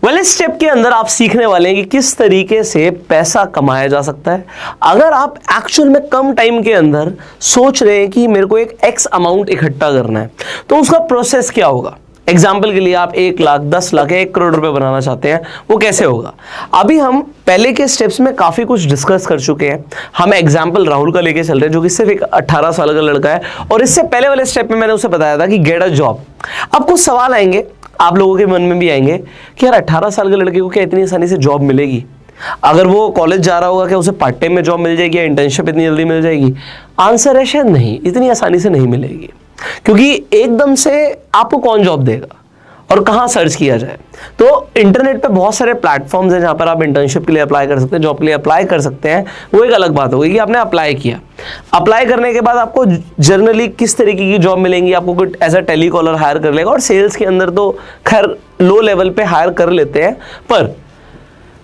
Well, इस step के अंदर आप सीखने वाले हैं कि किस तरीके से पैसा कमाया जा सकता है। अगर आप एक्चुअल में कम टाइम के अंदर सोच रहे हैं कि मेरे को एक एक्स अमाउंट इकट्ठा करना है, तो उसका प्रोसेस क्या होगा। एग्जाम्पल के लिए आप 1 लाख, 10 लाख या 1 करोड़ रुपए बनाना चाहते हैं, वो कैसे होगा। अभी हम पहले के स्टेप्स में काफी कुछ डिस्कस कर चुके हैं। हम एग्जाम्पल राहुल का लेके चल रहे हैं, जो कि सिर्फ एक 18 साल का लड़का है, और इससे पहले वाले स्टेप में मैंने उसे बताया था कि गेट अ जॉब। अब कुछ सवाल आएंगे आप लोगों के मन में भी आएंगे कि यार 18 साल के लड़के को क्या इतनी आसानी से जॉब मिलेगी। अगर वो कॉलेज जा रहा होगा क्या उसे पार्ट टाइम में जॉब मिल जाएगी या इंटर्नशिप इतनी जल्दी मिल जाएगी। आंसर है शायद नहीं, इतनी आसानी से नहीं मिलेगी, क्योंकि एकदम से आपको कौन जॉब देगा और कहाँ सर्च किया जाए। तो इंटरनेट पे बहुत सारे प्लेटफॉर्म्स हैं जहाँ पर आप इंटर्नशिप के लिए अप्लाई कर सकते हैं, जॉब के लिए अप्लाई कर सकते हैं। वो एक अलग बात होगी कि आपने अप्लाई किया। अप्लाई करने के बाद आपको जनरली किस तरीके की जॉब मिलेंगी, आपको कोई एज अ टेलीकॉलर हायर कर लेगा, और सेल्स के अंदर तो खैर लो लेवल पे हायर कर लेते हैं। पर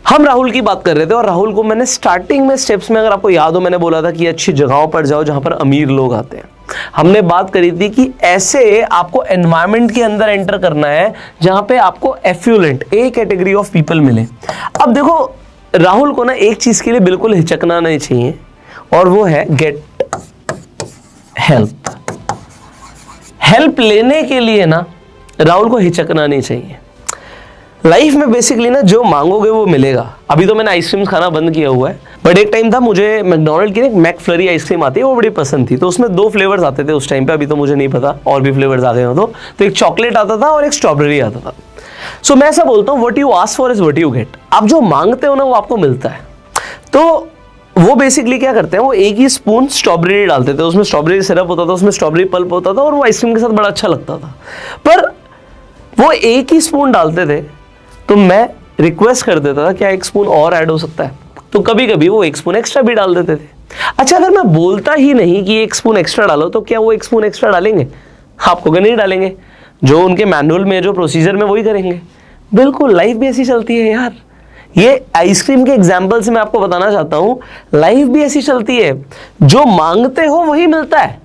हम राहुल की बात कर रहे थे, और राहुल को मैंने स्टार्टिंग में स्टेप्स में, अगर आपको याद हो, मैंने बोला था कि अच्छी जगहों पर जाओ जहां पर अमीर लोग आते हैं। हमने बात करी थी कि ऐसे आपको एनवायरनमेंट के अंदर एंटर करना है जहां पे आपको affluent a category of people मिले। अब देखो, राहुल को ना एक चीज के लिए बिल्कुल हिचकना नहीं चाहिए, और वो है गेट हेल्प। हेल्प लेने के लिए ना राहुल को हिचकना नहीं चाहिए। लाइफ में बेसिकली ना जो मांगोगे वो मिलेगा। अभी तो मैंने आइसक्रीम खाना बंद किया हुआ है, बट एक टाइम था मुझे मैकडॉनल्ड की एक मैकफ्लरी आइसक्रीम आती है, वो बड़ी पसंद थी। तो उसमें 2 फ्लेवर्स आते थे उस टाइम पे, अभी तो मुझे नहीं पता और भी फ्लेवर्स आ गए हो। तो एक चॉकलेट आता था और एक स्ट्रॉबेरी आता था। सो मैं ऐसा बोलता हूँ, what you ask for is what you get. आप जो मांगते हो ना वो आपको मिलता है। तो वो बेसिकली क्या करते हैं, वो एक ही स्पून स्ट्रॉबेरी डालते थे, उसमें स्ट्रॉबेरी सिरप होता था, उसमें स्ट्रॉबेरी पल्प होता था, और वो आइसक्रीम के साथ बड़ा अच्छा लगता था। पर वो एक ही स्पून डालते थे, तो मैं रिक्वेस्ट कर देता था क्या 1 स्पून और ऐड हो सकता है, तो कभी कभी वो 1 स्पून एक्स्ट्रा भी डाल देते थे। अच्छा, अगर मैं बोलता ही नहीं कि 1 स्पून एक्स्ट्रा डालो, तो क्या वो 1 स्पून एक्स्ट्रा डालेंगे? आपको नहीं डालेंगे। जो उनके मैनुअल में, जो प्रोसीजर में, वही करेंगे। बिल्कुल, लाइफ भी ऐसी चलती है यार। ये आइसक्रीम के एग्जाम्पल से मैं आपको बताना चाहता हूं, लाइफ भी ऐसी चलती है। जो मांगते हो वही मिलता है।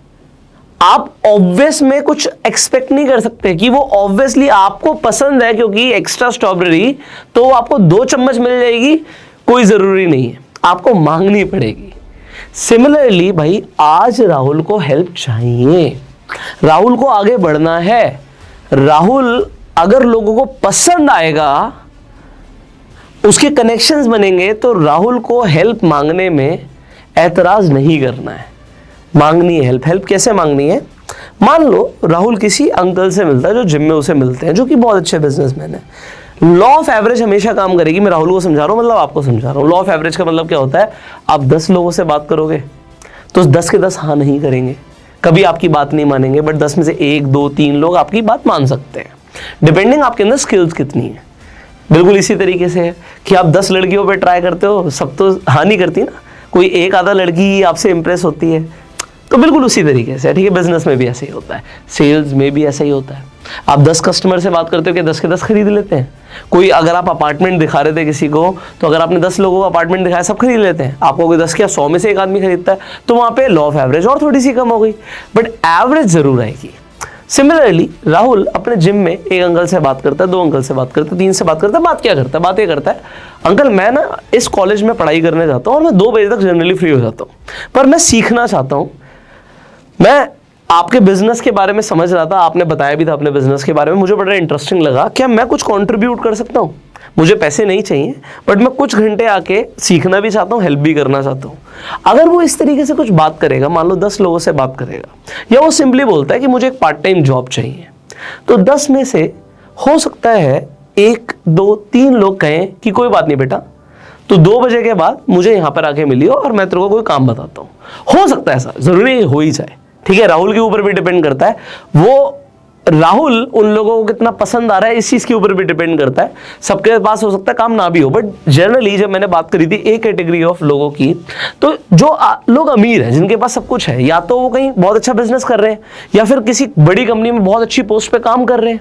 आप ऑब्वियस में कुछ एक्सपेक्ट नहीं कर सकते कि वो ऑब्वियसली आपको पसंद है, क्योंकि एक्स्ट्रा स्ट्रॉबेरी तो आपको 2 चम्मच मिल जाएगी, कोई जरूरी नहीं है, आपको मांगनी पड़ेगी। सिमिलरली भाई, आज राहुल को हेल्प चाहिए, राहुल को आगे बढ़ना है। राहुल अगर लोगों को पसंद आएगा, उसके कनेक्शंस बनेंगे, तो राहुल को हेल्प मांगने में ऐतराज नहीं करना है, मांगनी है हेल्प। हेल्प कैसे मांगनी है? मान लो राहुल किसी अंकल से मिलता है जो जिम में उसे मिलते हैं, जो कि बहुत अच्छे बिजनेसमैन है। लॉ ऑफ एवरेज हमेशा काम करेगी। मैं राहुल को समझा रहा हूँ, मतलब आपको समझा रहा हूँ। लॉ ऑफ एवरेज का मतलब क्या होता है, आप 10 लोगों से बात करोगे तो 10 के 10 हाँ नहीं करेंगे, कभी आपकी बात नहीं मानेंगे, बट 10 में से 1, 2, 3 लोग आपकी बात मान सकते हैं, डिपेंडिंग आपके अंदर स्किल्स कितनी है। बिल्कुल इसी तरीके से है कि आप 10 लड़कियों पे ट्राई करते हो, सब तो हाँ नहीं करती ना, कोई एक आधा लड़की आपसे इंप्रेस होती है। तो बिल्कुल उसी तरीके से, ठीक है, बिजनेस में भी ऐसे ही होता है, सेल्स में भी ऐसा ही होता है। आप 10 कस्टमर से बात करते हो कि 10 के 10 खरीद लेते हैं। कोई अगर आप अपार्टमेंट दिखा रहे थे किसी को, तो अगर आपने 10 लोगों को अपार्टमेंट दिखाया, सब खरीद लेते हैं। आपको कोई 10 क्या 100 में से एक आदमी खरीदता है, तो वहां पे लॉ ऑफ एवरेज और थोड़ी सी कम हो गई, बट एवरेज जरूर आएगी। सिमिलरली राहुल अपने जिम में एक अंकल से बात करता है, 2 अंकल से बात करता है, 3 से बात करता है। बात क्या करता है? बात ये करता है, अंकल मैं ना इस कॉलेज में पढ़ाई करने जाता हूँ और मैं 2 बजे तक जनरली फ्री हो जाता हूँ, पर मैं सीखना चाहता हूँ। मैं आपके बिजनेस के बारे में समझ रहा था, आपने बताया भी था अपने बिजनेस के बारे में, मुझे बड़ा इंटरेस्टिंग लगा। क्या मैं कुछ कंट्रीब्यूट कर सकता हूँ? मुझे पैसे नहीं चाहिए, बट मैं कुछ घंटे आके सीखना भी चाहता हूँ, हेल्प भी करना चाहता हूँ। अगर वो इस तरीके से कुछ बात करेगा, मान लो 10 लोगों से बात करेगा, या वो सिंपली बोलता है कि मुझे एक पार्ट टाइम जॉब चाहिए, तो 10 में से हो सकता है 1, 2, 3 लोग कहें कि कोई बात नहीं बेटा, तो 2 बजे के बाद मुझे यहाँ पर आके मिलियो और मैं तेरे को कोई काम बताता हूँ। हो सकता है ऐसा, जरूरी हो ही जाए, ठीक है। राहुल के ऊपर भी डिपेंड करता है, वो राहुल उन लोगों को कितना पसंद आ रहा है इस चीज के ऊपर भी डिपेंड करता है। सबके पास हो सकता है काम ना भी हो, बट जनरली जब मैंने बात करी थी एक कैटेगरी ऑफ लोगों की, तो जो लोग अमीर हैं, जिनके पास सब कुछ है, या तो वो कहीं बहुत अच्छा बिजनेस कर रहे हैं या फिर किसी बड़ी कंपनी में बहुत अच्छी पोस्ट पे काम कर रहे हैं।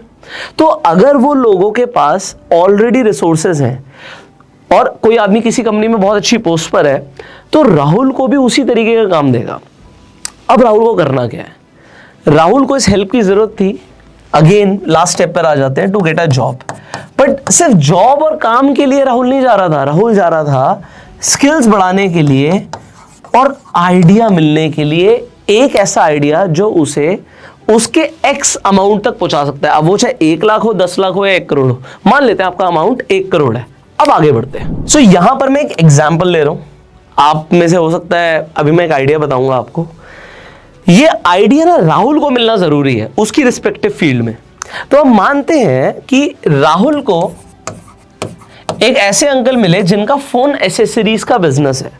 तो अगर वो लोगों के पास ऑलरेडी रिसोर्सेज हैं और कोई आदमी किसी कंपनी में बहुत अच्छी पोस्ट पर है, तो राहुल को भी उसी तरीके का काम देगा। अब राहुल को करना क्या है? राहुल को इस हेल्प की जरूरत थी। अगेन लास्ट स्टेप पर आ जाते हैं, to get a job. But but सिर्फ जॉब और काम के लिए राहुल नहीं जा रहा था, राहुल जा रहा था स्किल्स बढ़ाने के लिए और आइडिया मिलने के लिए, एक ऐसा आइडिया जो उसे उसके एक्स अमाउंट तक पहुंचा सकता है। अब वो चाहे 1 लाख हो, 10 लाख हो या 1 करोड़ हो, मान लेते हैं आपका अमाउंट 1 करोड़ है। अब आगे बढ़ते हैं। सो यहां पर मैं एक एग्जाम्पल ले रहा हूं, आप में से हो सकता है अभी मैं एक आइडिया बताऊंगा आपको। ये आइडिया ना राहुल को मिलना जरूरी है उसकी रिस्पेक्टिव फील्ड में। तो हम मानते हैं कि राहुल को एक ऐसे अंकल मिले जिनका फोन एसेसरीज का बिजनेस है।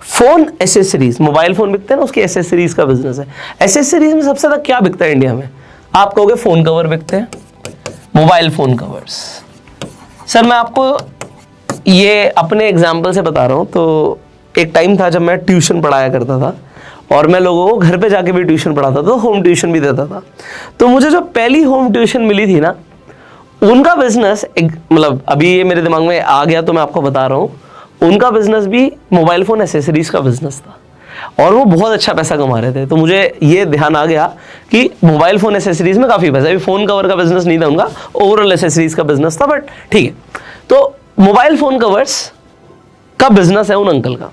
फोन एसेसरीज, मोबाइल फोन बिकते हैं ना, उसकी एसेसरीज का बिजनेस है। एसेसरीज में सबसे ज्यादा क्या बिकता है इंडिया में? आप कहोगे फोन कवर बिकते हैं, मोबाइल फोन कवर्स। सर मैं आपको ये अपने एग्जाम्पल से बता रहा हूं। तो एक टाइम था जब मैं ट्यूशन पढ़ाया करता था और मैं लोगों को घर पे जाके भी ट्यूशन पढ़ाता था, तो होम ट्यूशन भी देता था। तो मुझे जो पहली होम ट्यूशन मिली थी ना, उनका बिजनेस मतलब अभी ये मेरे दिमाग में आ गया तो मैं आपको बता रहा हूं, उनका बिजनेस भी मोबाइल फोन एसेसरीज का बिजनेस था और वो बहुत अच्छा पैसा कमा रहे थे। तो मुझे ये ध्यान आ गया कि मोबाइल फोन एसेसरीज में काफी पैसा है। फोन कवर का बिजनेस नहीं था उनका, ओवरऑल एसेसरीज का बिजनेस था, बट ठीक है। तो मोबाइल फोन कवर्स का बिजनेस है उन अंकल का।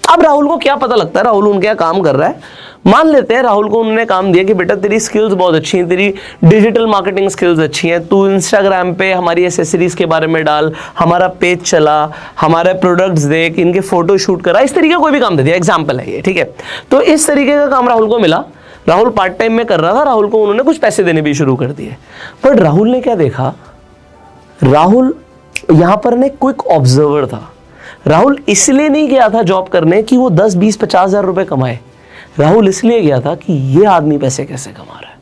अब राहुल को क्या पता लगता है, राहुल उनके यहाँ काम कर रहा है। मान लेते हैं राहुल को उन्होंने काम दिया कि बेटा तेरी स्किल्स बहुत अच्छी हैं, तेरी डिजिटल मार्केटिंग स्किल्स अच्छी हैं, तू इंस्टाग्राम पे हमारी एसेसरीज के बारे में डाल, हमारा पेज चला, हमारे प्रोडक्ट्स देख, इनके फोटो शूट करा, इस तरीके का कोई भी काम दे दिया। एग्जाम्पल है ये, ठीक है। तो इस तरीके का काम राहुल को मिला, राहुल पार्ट टाइम में कर रहा था, राहुल को उन्होंने कुछ पैसे देने भी शुरू कर दिए। बट राहुल ने क्या देखा, राहुल यहां पर ने क्विक ऑब्जर्वर था। राहुल इसलिए नहीं गया था जॉब करने कि वो 10, 20, 50 हजार रुपए कमाए। राहुल इसलिए गया था कि ये आदमी पैसे कैसे कमा रहा है।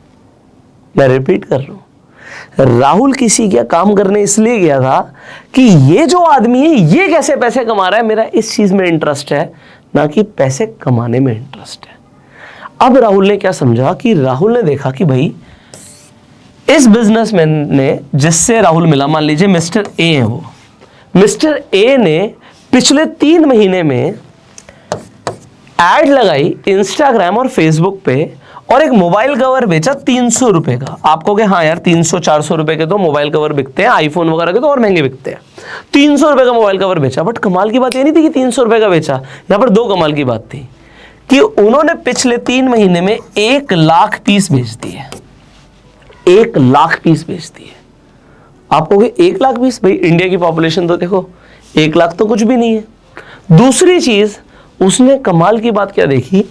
मैं रिपीट कर रहा हूं, राहुल किसी का काम करने इसलिए गया था कि ये जो आदमी है ये कैसे पैसे कमा रहा है, मेरा इस चीज में इंटरेस्ट है, ना कि पैसे कमाने में इंटरेस्ट है। अब राहुल ने क्या समझा कि राहुल ने देखा कि भाई इस बिजनेसमैन ने जिससे राहुल मिला, मान लीजिए मिस्टर ए है वो, मिस्टर ए ने पिछले 3 महीने में एड लगाई इंस्टाग्राम और फेसबुक पे और एक मोबाइल कवर बेचा 300 रुपए का। आप कहोगे हाँ यार 300-400 रुपए के तो मोबाइल कवर बिकते हैं, आईफोन वगैरह के तो और महंगे बिकते हैं। 300 रुपए का मोबाइल कवर बेचा। बट कमाल की बात ये नहीं थी कि 300 रुपए का बेचा, यहां पर 2 कमाल की बात थी कि उन्होंने पिछले 3 महीने में 1 लाख पीस बेच दिए। 1 लाख पीस बेच दिए। आप कहोगे 1 लाख पीस, भाई इंडिया की पॉपुलेशन तो देखो 1 लाख तो कुछ भी नहीं है। दूसरी चीज उसने कमाल की बात क्या देखी,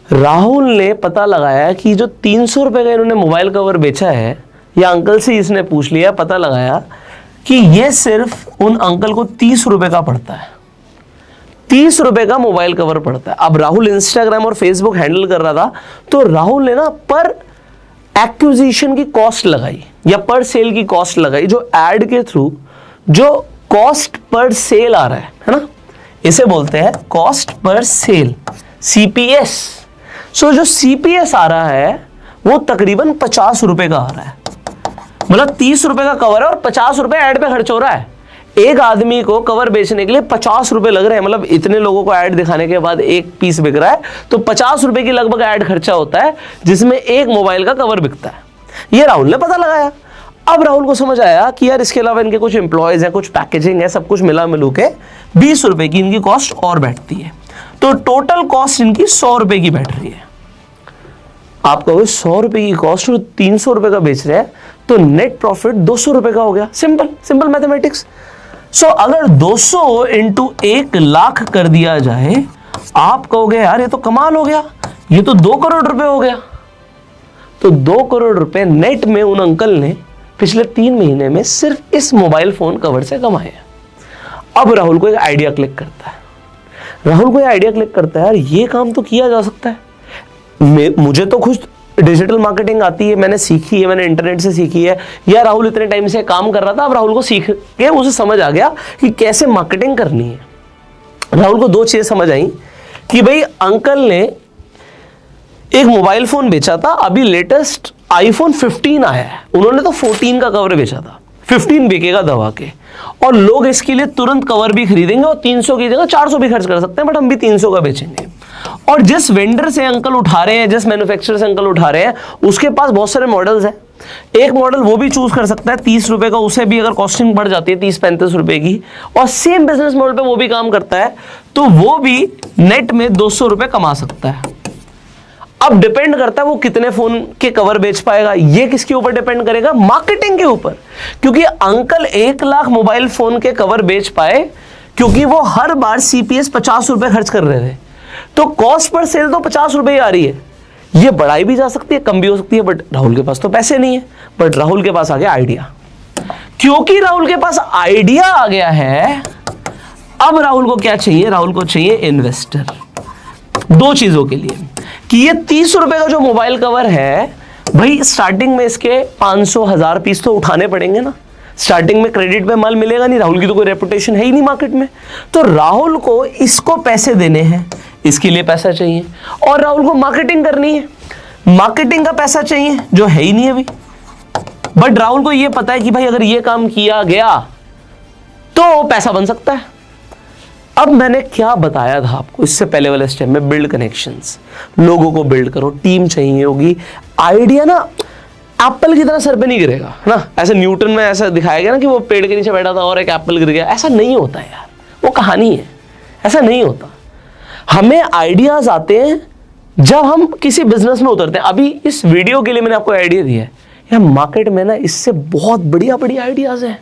राहुल ने पता लगाया कि जो 300 रुपए का इन्होंने मोबाइल कवर बेचा है, या अंकल से इसने पूछ लिया, पता लगाया कि ये सिर्फ उन अंकल को 30 रुपए का पड़ता है। 30 रुपए का मोबाइल कवर पड़ता है। अब राहुल इंस्टाग्राम और फेसबुक हैंडल कर रहा था, तो राहुल ने ना पर एक्विजिशन की कॉस्ट लगाई या पर सेल की कॉस्ट लगाई, जो एड के थ्रू जो कॉस्ट पर सेल आ रहा है ना, इसे बोलते हैं कॉस्ट पर सेल, CPS। सो जो CPS आ रहा है वो तकरीबन 50 रुपए का आ रहा है। मतलब 30 रुपए का कवर है और 50 रुपए ऐड पे खर्च हो रहा है। एक आदमी को कवर बेचने के लिए 50 रुपए लग रहे हैं। मतलब इतने लोगों को ऐड दिखाने के बाद एक पीस बिक रहा है, तो 50 रुपए की लगभग ऐड खर्चा होता है, जिसमें एक मोबाइल का कवर बिकता है। ये राहुल ने पता लगाया। अब राहुल को समझ आया कि यार इसके अलावा इनके कुछ एम्प्लॉयज हैं, कुछ पैकेजिंग है, सब कुछ मिला मिलू के 20 रुपए की इनकी कॉस्ट और बैठती है। तो टोटल कॉस्ट इनकी 100 रुपए की बैठ रही है। आप कहोगे 100 रुपए की कॉस्ट और 300 रुपए का बेच रहे हैं, तो नेट प्रॉफिट 200 रुपए का हो गया। Simple mathematics. सो अगर 200 इंटू 1 लाख कर दिया जाए, आप कहोगे यार ये तो कमाल हो गया, ये तो 2 करोड़ रुपए हो गया। तो 2 करोड़ रुपए नेट में उन अंकल ने पिछले 3 महीने में सिर्फ इस मोबाइल फोन कवर से कमाए। अब राहुल को एक आइडिया क्लिक करता है, यार ये काम तो किया जा सकता है। मुझे तो खुद डिजिटल मार्केटिंग आती है, मैंने सीखी है, मैंने इंटरनेट से सीखी है, या राहुल इतने टाइम से काम कर रहा था। अब राहुल को सीख के उसे समझ आ गया कि कैसे मार्केटिंग करनी है। राहुल को 2 चीजें समझ आई कि भाई अंकल ने एक मोबाइल फोन बेचा था, अभी लेटेस्ट आईफोन 15 आया है, उन्होंने तो 14 का कवर बेचा था, 15 बिकेगा दबा के, और लोग इसके लिए तुरंत कवर भी खरीदेंगे और 300 की जगह 400 भी खर्च कर सकते हैं, बट हम भी 300 का बेचेंगे। और जिस वेंडर से अंकल उठा रहे हैं, जिस मैन्युफैक्चरर से अंकल उठा रहे हैं, उसके पास बहुत सारे मॉडल्स हैं। एक मॉडल वो भी चूज कर सकता है 30 रुपए का, उसे भी अगर कॉस्टिंग बढ़ जाती है 30-35 रुपए की, और सेम बिजनेस मॉडल पे वो भी काम करता है, तो वो भी नेट में 200 रुपए कमा सकता है। अब डिपेंड करता है वो कितने फोन के कवर बेच पाएगा। ये किसके ऊपर डिपेंड करेगा? मार्केटिंग के ऊपर। क्योंकि अंकल 1 लाख मोबाइल फोन के कवर बेच पाए क्योंकि वो हर बार सीपीएस 50 रुपए खर्च कर रहे थे, तो कॉस्ट पर सेल तो 50 रुपए ही आ रही है। ये बढ़ाई भी जा सकती है, कम भी हो सकती है, बट राहुल के पास तो पैसे नहीं है। बट राहुल के पास आ गया आइडिया। क्योंकि राहुल के पास आइडिया आ गया है, अब राहुल को क्या चाहिए? राहुल को चाहिए इन्वेस्टर। 2 चीजों के लिए कि ये 30 रुपए का जो मोबाइल कवर है, भाई स्टार्टिंग में इसके 500-1000 पीस तो उठाने पड़ेंगे ना। स्टार्टिंग में क्रेडिट पे माल मिलेगा नहीं, राहुल की तो कोई रेपुटेशन है ही नहीं मार्केट में। तो राहुल को इसको पैसे देने हैं, इसके लिए पैसा चाहिए, और राहुल को मार्केटिंग करनी है, मार्केटिंग का पैसा चाहिए जो है ही नहीं अभी। बट राहुल को यह पता है कि भाई अगर ये काम किया गया तो पैसा बन सकता है। अब मैंने क्या बताया था आपको इससे पहले वाले स्टेप में? बिल्ड कनेक्शंस, लोगों को बिल्ड करो, टीम चाहिए होगी। आइडिया ना एप्पल की तरह सर पे नहीं गिरेगा ना, ऐसे न्यूटन में ऐसा दिखाया गया ना कि वो पेड़ के नीचे बैठा था और एक एप्पल गिर गया। ऐसा नहीं होता यार, वो कहानी है, ऐसा नहीं होता। हमें आइडियाज आते हैं जब हम किसी बिजनेस में उतरते हैं। अभी इस वीडियो के लिए मैंने आपको आइडिया दिया है, यार मार्केट में ना इससे बहुत बढ़िया बढ़िया आइडियाज हैं।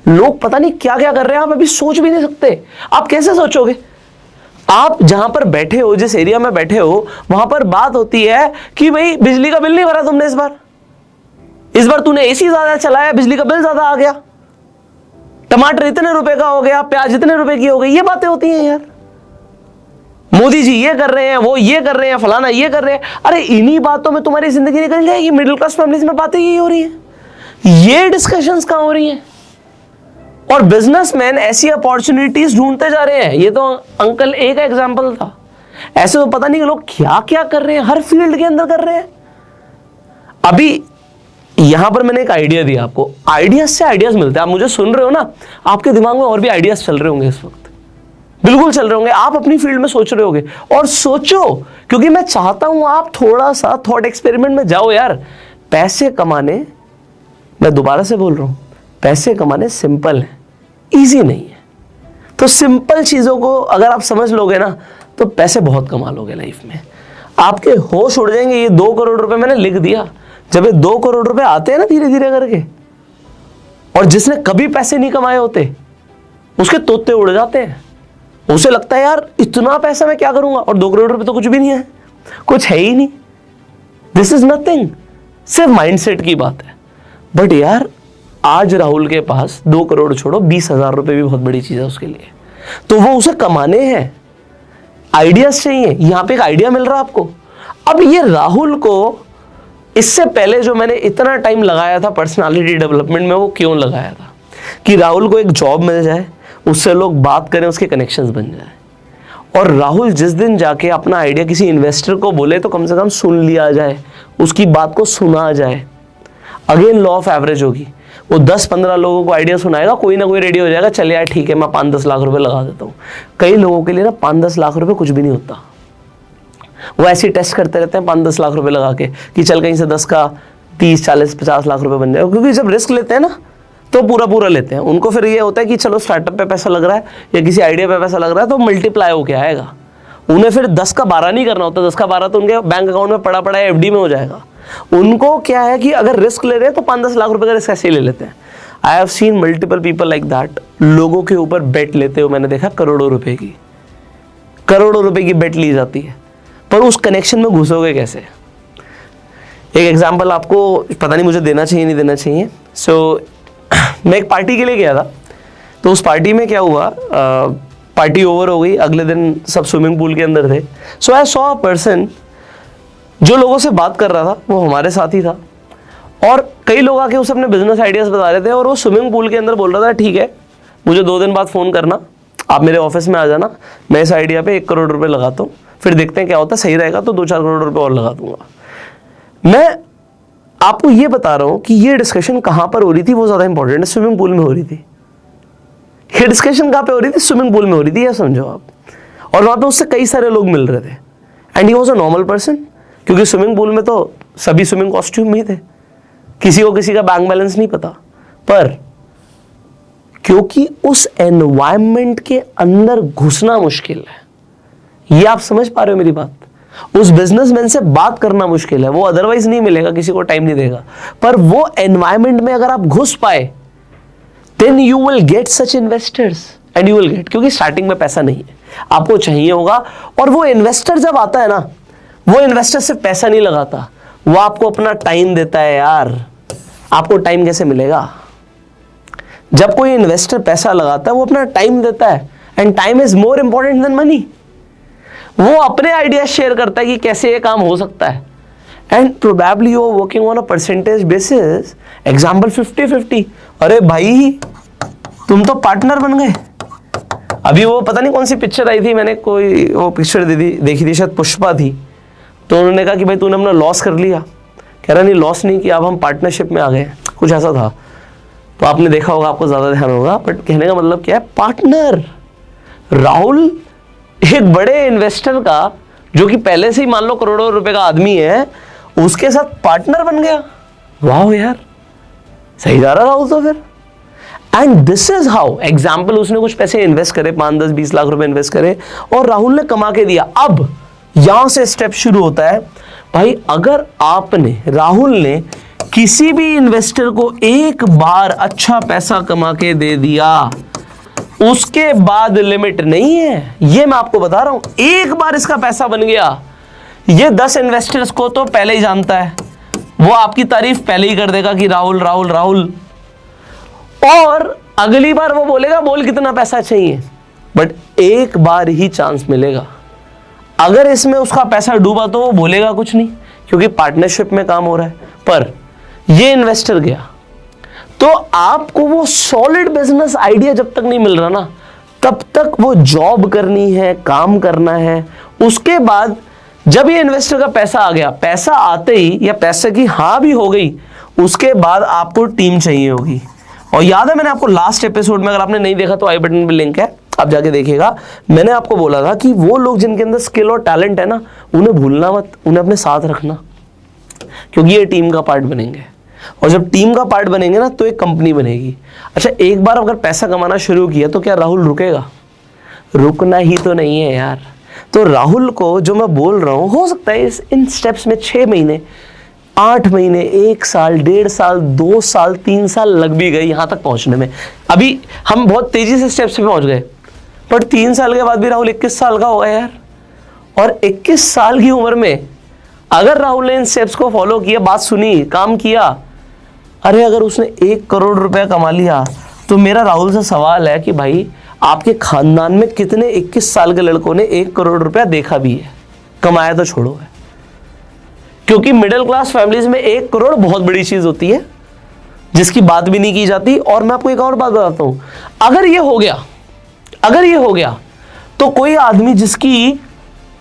लोग पता नहीं क्या क्या कर रहे हैं, आप अभी सोच भी नहीं सकते। आप कैसे सोचोगे? आप जहां पर बैठे हो, जिस एरिया में बैठे हो, वहां पर बात होती है कि भाई बिजली का बिल नहीं भरा तुमने इस बार तूने एसी ज्यादा चलाया, बिजली का बिल ज्यादा आ गया, टमाटर इतने रुपए का हो गया, प्याज इतने रुपए की हो गई। ये बातें होती हैं यार। मोदी जी ये कर रहे हैं, वो ये कर रहे हैं, फलाना ये कर रहे हैं। अरे इन्हीं बातों में तुम्हारी जिंदगी निकल जाएगी। मिडिल क्लास फैमिलीज में बातें यही हो रही है, ये डिस्कशंस कहां हो रही हैं? और बिजनेसमैन ऐसी अपॉर्चुनिटीज ढूंढते जा रहे हैं। ये तो अंकल एक एग्जांपल था। ऐसे तो पता नहीं कि लोग क्या क्या कर रहे हैं, हर फील्ड के अंदर कर रहे हैं। अभी यहां पर मैंने एक आइडिया दिया आपको, आइडियाज से आइडियाज मिलते हैं। आप मुझे सुन रहे हो ना, आपके दिमाग में और भी आइडियाज चल रहे होंगे इस वक्त, बिल्कुल चल रहे होंगे। आप अपनी फील्ड में सोच रहे होंगे, और सोचो, क्योंकि मैं चाहता हूं आप थोड़ा सा थॉट एक्सपेरिमेंट में जाओ यार। पैसे कमाने, मैं दोबारा से बोल रहा हूं, पैसे कमाने सिंपल है, इजी नहीं है। तो सिंपल चीजों को अगर आप समझ लोगे ना, तो पैसे बहुत कमा लोगे लाइफ में। आपके होश उड़ जाएंगे। ये 2 करोड़ रुपए मैंने लिख दिया। जब ये 2 करोड़ रुपए आते हैं ना धीरे धीरे करके, और जिसने कभी पैसे नहीं कमाए होते उसके तोते उड़ जाते हैं। उसे लगता है यार इतना पैसा मैं क्या करूंगा, और 2 करोड़ रुपए तो कुछ भी नहीं है, कुछ है ही नहीं, दिस इज नथिंग। सिर्फ माइंडसेट की बात है। बट यार आज राहुल के पास 2 करोड़ छोड़ो, 20,000 रुपए भी बहुत बड़ी चीज है उसके लिए। तो वो उसे कमाने हैं, आइडियाज चाहिए। यहां पे एक आइडिया मिल रहा है आपको। अब ये राहुल को, इससे पहले जो मैंने इतना टाइम लगाया था पर्सनालिटी डेवलपमेंट में, वो क्यों लगाया था? कि राहुल को एक जॉब मिल जाए, उससे लोग बात करें, उसके कनेक्शंस बन जाए। और राहुल जिस दिन जाके अपना आइडिया किसी इन्वेस्टर को बोले तो कम से कम सुन लिया जाए, उसकी बात को सुना जाए। अगेन लॉ ऑफ एवरेज होगी। वो 10-15 लोगों को आइडिया सुनाएगा, कोई ना कोई रेडी हो जाएगा, चल यार ठीक है मैं 5-10 लाख रुपए लगा देता हूँ। कई लोगों के लिए ना 5-10 लाख रुपए कुछ भी नहीं होता। वो ऐसे टेस्ट करते रहते हैं 5-10 लाख रुपए लगा के कि चल कहीं से 10 का 30-40-50 लाख रुपए बन जाए। क्योंकि जब रिस्क लेते हैं ना तो पूरा लेते हैं। उनको फिर ये होता है कि चलो स्टार्टअप पे पैसा लग रहा है या किसी आइडिया पे पैसा लग रहा है तो मल्टीप्लाई होके आएगा। उन्हें फिर 10 का 12 नहीं करना होता। 10 का 12 तो उनके बैंक अकाउंट में पड़ा है, एफडी में हो जाएगा। उनको क्या है कि अगर रिस्क ले रहे हैं तो 5-10 लाख रुपए का रिस्क ऐसे ही ले लेते हैं। I have seen multiple people like that. लोगों के ऊपर बेट लेते हो मैंने देखा, करोड़ों रुपए की बेट ली जाती है। पर उस कनेक्शन में घुसोगे कैसे? एक एग्जांपल आपको पता नहीं मुझे देना चाहिए नहीं देना चाहिए। मैं एक पार्टी के लिए गया था, तो उस पार्टी में क्या हुआ, पार्टी ओवर हो गई, अगले दिन सब स्विमिंग पूल के अंदर थे। सो आई सॉ अ पर्सन जो लोगों से बात कर रहा था, वो हमारे साथ ही था। और कई लोग आके उसे अपने बिजनेस आइडियाज बता रहे थे, और वो स्विमिंग पूल के अंदर बोल रहा था ठीक है मुझे 2 दिन बाद फ़ोन करना, आप मेरे ऑफिस में आ जाना, मैं इस आइडिया पे 1 करोड़ रुपए लगाता हूँ, फिर देखते हैं क्या होता है, सही रहेगा तो 2-4 करोड़ रुपए और लगा दूंगा। मैं आपको ये बता रहा हूँ कि ये डिस्कशन कहाँ पर हो रही थी वो ज़्यादा इंपॉर्टेंट है। स्विमिंग पूल में हो रही थी। ये डिस्कशन कहाँ पे हो रही थी? स्विमिंग पूल में हो रही थी, ये समझो आप। और वहाँ पे उससे कई सारे लोग मिल रहे थे, and he was a normal person, क्योंकि स्विमिंग पूल में तो सभी स्विमिंग कॉस्ट्यूम में ही थे। किसी को किसी का बैंक बैलेंस नहीं पता, पर क्योंकि उस एनवायरनमेंट के अंदर घुसना मुश्किल है। ये आप समझ पा रहे हो मेरी बात? उस बिजनेसमैन से बात करना मुश्किल है, वो अदरवाइज नहीं मिलेगा, किसी को टाइम नहीं देगा, पर वो एनवायरनमेंट में अगर आप घुस पाए then you will get such investors and you will get, क्योंकि स्टार्टिंग में पैसा नहीं है, आपको चाहिए होगा। और वो इन्वेस्टर जब आता है ना, वो इन्वेस्टर सिर्फ पैसा नहीं लगाता, वो आपको अपना टाइम देता है यार। आपको टाइम कैसे मिलेगा? जब कोई इन्वेस्टर पैसा लगाता है वो अपना टाइम देता है, and time is more important than money. वो अपने आइडिया शेयर करता है कि कैसे ये काम हो सकता है, and probably you are working on a percentage basis, example 50-50। अरे भाई तुम तो पार्टनर बन गए। अभी वो पता नहीं कौन सी पिक्चर आई थी, मैंने कोई वो पिक्चर देखी थी, शायद पुष्पा थी, तो उन्होंने कहा कि भाई तूने अपना लॉस कर लिया, कह रहा नहीं लॉस नहीं किया, अब हम पार्टनरशिप में आ गए, कुछ ऐसा था। तो आपने देखा होगा, आपको ज्यादा ध्यान होगा, बट कहने का मतलब क्या है, पार्टनर। राहुल एक बड़े इन्वेस्टर का, जो कि पहले से ही मान लो करोड़ों रुपए का आदमी है, उसके साथ पार्टनर बन गया। वाह यार, सही जा रहा राहुल तो फिर। And this is how, example उसने कुछ पैसे इन्वेस्ट करे, 5, 10, 20 लाख रुपए इन्वेस्ट करे और राहुल ने कमा के दिया। अब यहां से स्टेप शुरू होता है भाई, अगर आपने, राहुल ने किसी भी इन्वेस्टर को एक बार अच्छा पैसा कमा के दे दिया, उसके बाद लिमिट नहीं है। ये मैं आपको बता रहा हूं, एक बार इसका पैसा बन गया, ये 10 इन्वेस्टर्स को तो पहले ही जानता है, वो आपकी तारीफ पहले ही कर देगा कि राहुल राहुल राहुल, और अगली बार वो बोलेगा बोल कितना पैसा चाहिए, बट एक बार ही चांस मिलेगा। अगर इसमें उसका पैसा डूबा तो वो बोलेगा कुछ नहीं, क्योंकि पार्टनरशिप में काम हो रहा है। पर ये इन्वेस्टर गया, तो आपको वो सॉलिड बिजनेस आइडिया जब तक नहीं मिल रहा ना, तब तक वो जॉब करनी है, काम करना है। उसके बाद जब ये इन्वेस्टर का पैसा आ गया, पैसा आते ही या पैसे की हाँ भी हो गई, उसके बाद आपको टीम चाहिए होगी। और याद है मैंने आपको लास्ट एपिसोड में, अगर आपने नहीं देखा तो आई बटन पे लिंक है, आप जाके देखिएगा, मैंने आपको बोला था कि वो लोग जिनके अंदर स्किल और टैलेंट है ना, उन्हें भूलना मत, उन्हें अपने साथ रखना, क्योंकि ये टीम का पार्ट बनेंगे। और जब टीम का पार्ट बनेंगे ना, तो एक कंपनी बनेगी। अच्छा, एक बार अगर पैसा कमाना शुरू किया तो क्या राहुल रुकेगा? रुकना ही तो नहीं है यार। तो राहुल को जो मैं बोल रहा हूं, हो सकता है इन स्टेप्स में 6 महीने, 8 महीने, 1 साल, 1.5 साल, 2 साल, 3 साल लग भी गए यहां तक पहुंचने में। अभी हम बहुत तेजी से स्टेप्स पे पहुंच गए, पर 3 साल के बाद भी राहुल 21 साल का होगा यार। और 21 साल की उम्र में अगर राहुल ने इन स्टेप्स को फॉलो किया, बात सुनी, काम किया, अरे अगर उसने 1 करोड़ रुपया कमा लिया, तो मेरा राहुल से सवाल है कि भाई आपके खानदान में कितने 21 साल के लड़कों ने 1 करोड़ रुपया देखा भी है, कमाया तो छोड़ो है। क्योंकि मिडिल क्लास फैमिलीज में 1 करोड़ बहुत बड़ी चीज होती है, जिसकी बात भी नहीं की जाती। और मैं आपको एक और बात बताता हूं, अगर ये हो गया, तो कोई आदमी जिसकी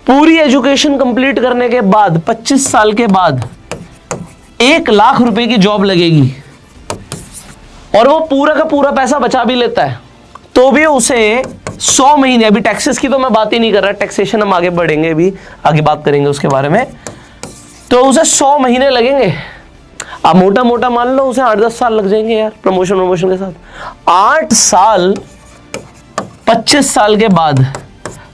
पूरी एजुकेशन कंप्लीट करने के बाद 25 साल के बाद 1 लाख रुपए की जॉब लगेगी, और वो पूरा का पूरा पैसा बचा भी लेता है, तो भी उसे 100 महीने, अभी टैक्सेस की तो मैं बात ही नहीं कर रहा, टैक्सेशन हम आगे बढ़ेंगे, भी आगे बात करेंगे उसके बारे में, तो उसे 100 महीने लगेंगे। आप मोटा मोटा मान लो उसे 8-10 साल लग जाएंगे यार, प्रमोशन के साथ। 8 साल 25 साल के बाद,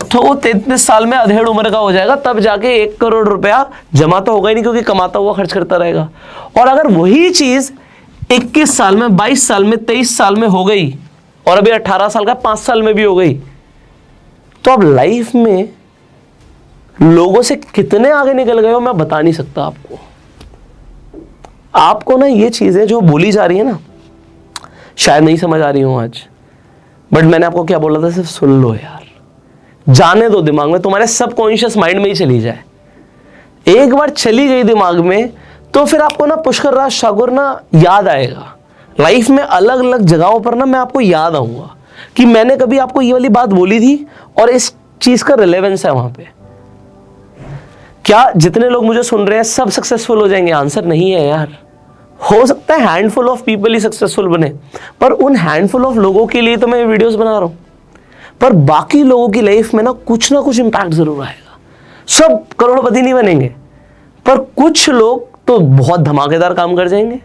तो वो 33 साल में अधेड़ उम्र का हो जाएगा, तब जाके 1 करोड़ रुपया जमा तो होगा ही नहीं, क्योंकि कमाता हुआ खर्च करता रहेगा। और अगर वही चीज 21 साल में, 22 साल में, 23 साल में हो गई, और अभी 18 साल का 5 साल में भी हो गई, तो अब लाइफ में लोगों से कितने आगे निकल गए हो मैं बता नहीं सकता आपको। आपको ना ये चीजें जो बोली जा रही है ना, शायद नहीं समझ आ रही हूं आज, बट मैंने आपको क्या बोला था, सिर्फ सुन लो यार, जाने दो दिमाग में, तुम्हारे सबकॉन्शियस माइंड में ही चली जाए। एक बार चली गई दिमाग में, तो फिर आपको ना पुष्कर राज ठाकुर ना याद आएगा। लाइफ में अलग अलग जगहों पर ना मैं आपको याद आऊंगा कि मैंने कभी आपको ये वाली बात बोली थी, और इस चीज का रिलेवेंस है वहां पे। क्या जितने लोग मुझे सुन रहे हैं सब सक्सेसफुल हो जाएंगे? आंसर नहीं है यार। हो सकता है handful of people he successful बने, पर उन हैंडफुल ऑफ लोगों के लिए तो मैं वीडियोस बना रहा हूं, पर बाकी लोगों की लाइफ में ना कुछ इंपैक्ट जरूर आएगा। सब करोड़पति नहीं बनेंगे, पर कुछ लोग तो बहुत धमाकेदार काम कर जाएंगे।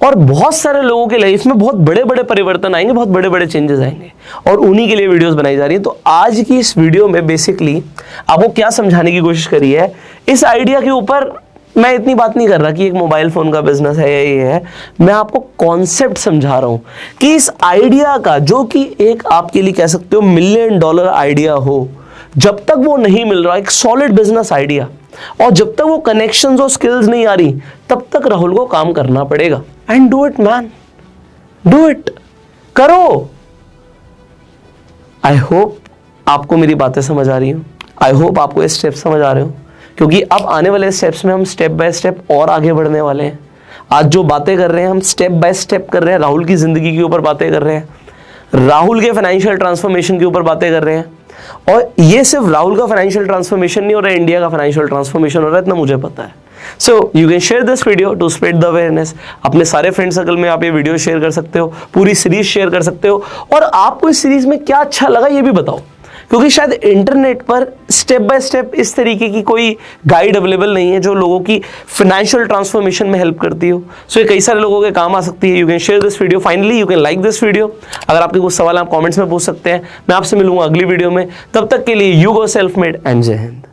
और बहुत सारे लोगों के लाइफ में बहुत बड़े बड़े परिवर्तन आएंगे, बहुत बड़े बड़े चेंजेस आएंगे, और उन्हीं के लिए वीडियोस बनाई जा रही हैं। तो आज की इस वीडियो में बेसिकली आपको क्या समझाने की कोशिश करी है, इस आइडिया के ऊपर मैं इतनी बात नहीं कर रहा कि एक मोबाइल फोन का बिजनेस है या ये है, मैं आपको कॉन्सेप्ट समझा रहा हूं कि इस आइडिया का, जो कि एक आपके लिए कह सकते हो $1 मिलियन आइडिया हो, जब तक वो नहीं मिल रहा एक सॉलिड बिजनेस आइडिया, और जब तक वो कनेक्शंस और स्किल्स नहीं आ रही, तब तक राहुल को काम करना पड़ेगा। And do it man, do it, करो। आई होप आपको मेरी बातें समझ आ रही हो, आई होप आपको ये स्टेप्स समझ आ रहे हो, क्योंकि अब आने वाले स्टेप्स में हम स्टेप बाय स्टेप और आगे बढ़ने वाले हैं। आज जो बातें कर रहे हैं हम स्टेप बाय स्टेप कर रहे हैं, राहुल की जिंदगी के ऊपर बातें कर रहे हैं, राहुल के फाइनेंशियल ट्रांसफॉर्मेशन के ऊपर बातें कर रहे हैं। और ये सिर्फ राहुल का फाइनेंशियल ट्रांसफॉर्मेशन नहीं हो रहा है, इंडिया का फाइनेंशियल ट्रांसफॉर्मेशन हो रहा है, इतना मुझे पता है। So you can share this video to spread the awareness. अपने सारे फ्रेंड सर्कल में आप ये वीडियो शेयर कर सकते हो, पूरी सीरीज शेयर कर सकते हो, और आपको इस सीरीज में क्या अच्छा लगा ये भी बताओ, क्योंकि शायद इंटरनेट पर स्टेप बाय स्टेप इस तरीके की कोई गाइड अवेलेबल नहीं है जो लोगों की फाइनेंशियल ट्रांसफॉर्मेशन में हेल्प करती हो। सो ये कई सारे लोगों के काम आ सकती है। You can share this video, finally you can like this video. अगर आपके कुछ सवाल आप कमेंट्स में पूछ सकते हैं। मैं आपसे मिलूंगा अगली वीडियो में, तब तक के लिए you go self made and जय हिंद।